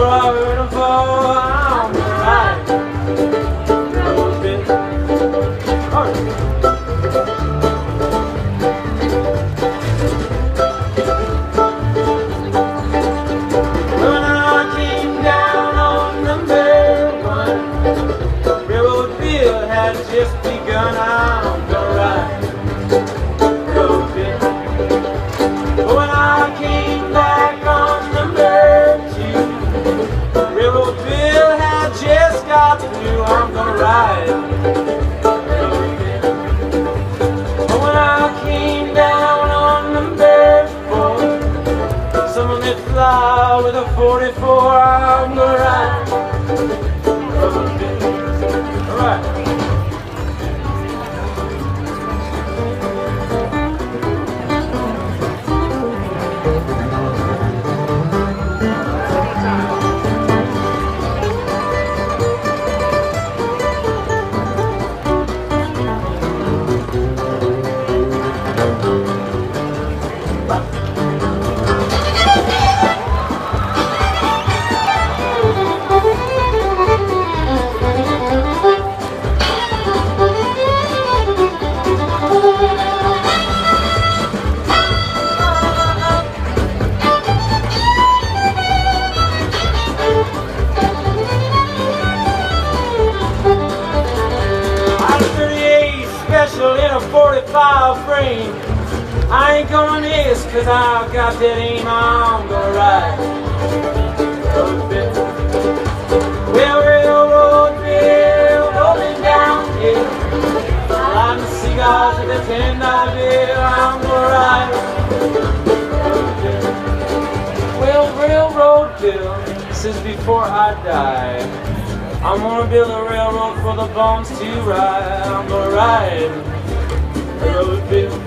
road for, I'm gonna ride road bill. When I came down on number 1, Railroad Bill had just begun. I'm gonna ride road bill. But when I came back on number 2, Railroad Bill had just got through. I'm gonna ride road bill. But when I came down on number 4, someone that fly with a 44, I'm gonna ride road bill. All right. In a 45 frame, I ain't gonna miss, cause I've got that aim. I'm gonna ride road bill. Well, railroad bill rolling down hill, lighting the cigars with a $10 bill. I'm gonna ride road bill. Well, railroad bill says before I die, I'm gonna build a railroad for the bones to ride. I'm gonna ride road bill.